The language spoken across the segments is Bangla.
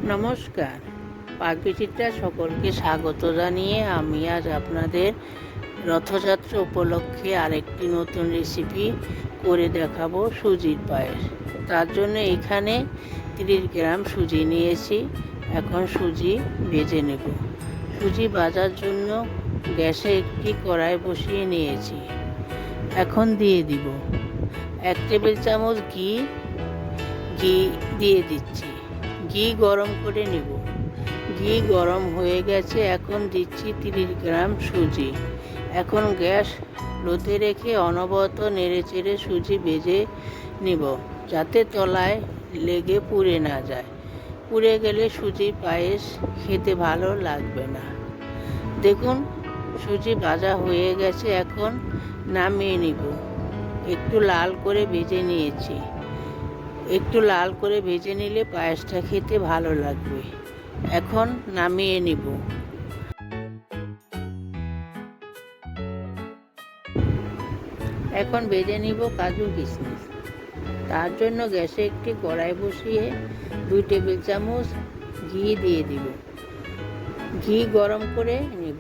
নমস্কার, পাকবিচিত্রা সকলকে স্বাগত জানিয়ে আমি আজ আপনাদের রথযাত্রা উপলক্ষে আরেকটি নতুন রেসিপি করে দেখাবো, সুজির পায়েস। তার জন্য এখানে 30 গ্রাম সুজি নিয়েছি। এখন সুজি ভেজে নেব। সুজি ভাজার জন্য গ্যাসে একটি কড়াই বসিয়ে নিয়েছি। এখন দিয়ে দিব 1 টেবিল চামচ ঘি দিয়ে দিচ্ছি। ঘি গরম করে নেব। ঘি গরম হয়ে গেছে, এখন দিচ্ছি 30 গ্রাম সুজি। এখন গ্যাস লোতে রেখে অনবরত নেড়েচেড়ে সুজি ভেজে নেব, যাতে তলায় লেগে পুড়ে না যায়। পুড়ে গেলে সুজির পায়েস খেতে ভালো লাগবে না। দেখুন, সুজি ভাজা হয়ে গেছে, এখন নামিয়ে নিব। একটু লাল করে ভেজে নিয়েছি। একটু লাল করে ভেজে নিলে পায়েসটা খেতে ভালো লাগবে। এখন নামিয়ে নিব। এখন ভেজে নিব কাজু কিশমিশ। তার জন্য গ্যাসে একটি কড়াই বসিয়ে 2 টেবিল চামচ ঘি দিয়ে দিব। ঘি গরম করে নিব।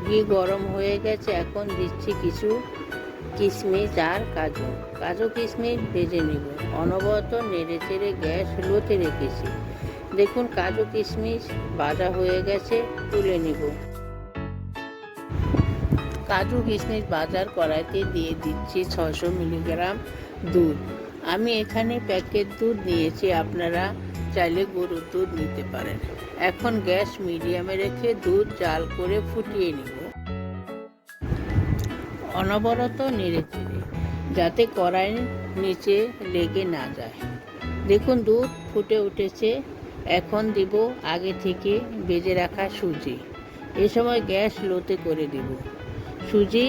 ঘি গরম হয়ে গেছে, এখন দিচ্ছি কিছু কিশমিশ আর কাজু কিশমিশ ভেজে নিব। অনবরত নেড়ে চেড়ে গ্যাস লোতে রেখেছি। দেখুন, কাজু কিশমিশ ভাজা হয়ে গেছে, তুলে নিব। কাজু কিশমিশ ভাজার কড়াইতে দিয়ে দিচ্ছি 600 মিলিগ্রাম দুধ। আমি এখানে প্যাকেট দুধ নিয়েছি, আপনারা চাইলে গরুর দুধ নিতে পারেন। এখন গ্যাস মিডিয়ামে রেখে দুধ জাল করে ফুটিয়ে নিব। অনবরত নেড়ে চেড়ে, যাতে কড়াইয়ের নিচে লেগে না যায়। দেখুন, দুধ ফুটে উঠেছে। এখন দিব আগে থেকে ভেজে রাখা সুজি। এ সময় গ্যাস লোতে করে দিব। সুজি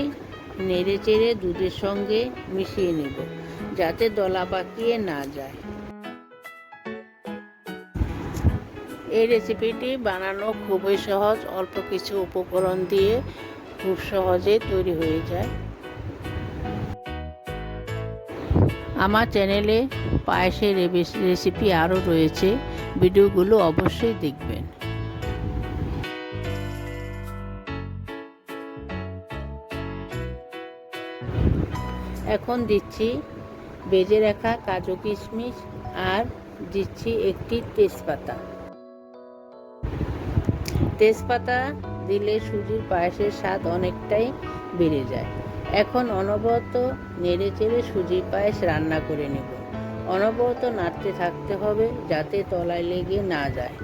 নেড়ে চেড়ে দুধের সঙ্গে মিশিয়ে নেব, যাতে দলা পাকিয়ে না যায়। এই রেসিপিটি বানানো খুবই সহজ, অল্প কিছু উপকরণ দিয়ে খুব সহজে তৈরি হয়ে যায়। আমার চ্যানেলে পায়েসের রেসিপি আরও রয়েছে, ভিডিওগুলো অবশ্যই দেখবেন। এখন দিচ্ছি ভেজে রাখা কাজু কিশমিশ আর দিচ্ছি একটি তেজপাতা। তেজপাতা দিলে সুজির পায়েসের স্বাদ অনেকটাই বেড়ে যায়। এখন অনবরত নেড়ে চেড়ে সুজির পায়েস রান্না করে নেব। অনবরত নাড়তে থাকতে হবে, যাতে তলায় লেগে না যায়।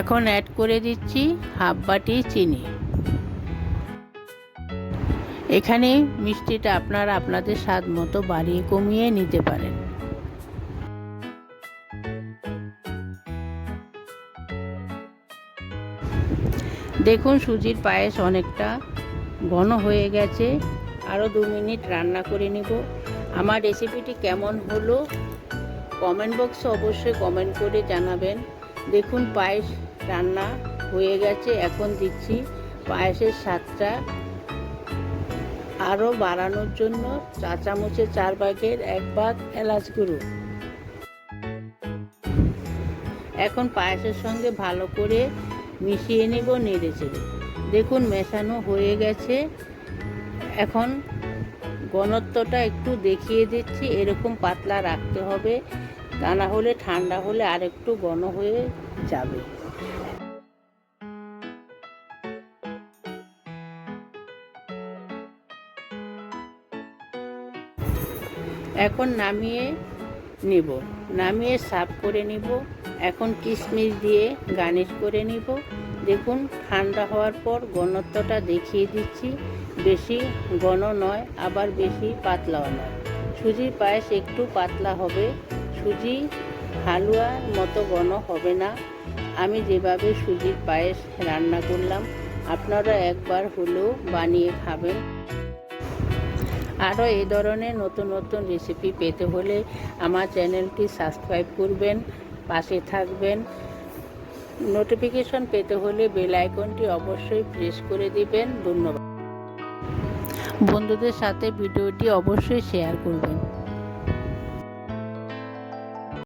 এখন অ্যাড করে দিচ্ছি হাফ বাটি চিনি। এখানে মিষ্টিটা আপনারা আপনাদের স্বাদ মতো বাড়িয়ে কমিয়ে নিতে পারেন। দেখুন, সুজির পায়েস অনেকটা ঘন হয়ে গেছে। আরও 2 মিনিট রান্না করে নেব। আমার রেসিপিটি কেমন হলো কমেন্ট বক্সে অবশ্যই কমেন্ট করে জানাবেন। দেখুন, পায়েস রান্না হয়ে গেছে। এখন দিচ্ছি পায়েসের স্বাদটা আরও বাড়ানোর জন্য 4 চামচের 4 ভাগের 1 ভাগ এলাচ গুঁড়ো। এখন পায়েসের সঙ্গে ভালো করে মিশিয়ে নেব নেড়ে চেড়ে। দেখুন, মেশানো হয়ে গেছে। এখন ঘনত্বটা একটু দেখিয়ে দিচ্ছি, এরকম পাতলা রাখতে হবে, তা না হলে ঠান্ডা হলে আরেকটু ঘন হয়ে যাবে। এখন নামিয়ে নেব। নামিয়ে সার্ভ করে নিব। এখন কিশমিশ দিয়ে গার্নিশ করে নিব। দেখুন, ঠান্ডা হওয়ার পর ঘনত্বটা দেখিয়ে দিচ্ছি। বেশি ঘন নয়, আবার বেশি পাতলাও নয়। সুজির পায়েস একটু পাতলা হবে, সুজি হালুয়ার মতো ঘন হবে না। আমি যেভাবে সুজির পায়েস রান্না করলাম, আপনারা একবার হলেও বানিয়ে খাবেন। আরও এই ধরনের নতুন নতুন রেসিপি পেতে হলে আমার চ্যানেলটি সাবস্ক্রাইব করবেন, পাশে থাকবেন। নোটিফিকেশন পেতে হলে বেল আইকনটি অবশ্যই প্রেস করে দিবেন। ধন্যবাদ। বন্ধুদের সাথে ভিডিওটি অবশ্যই শেয়ার করবেন।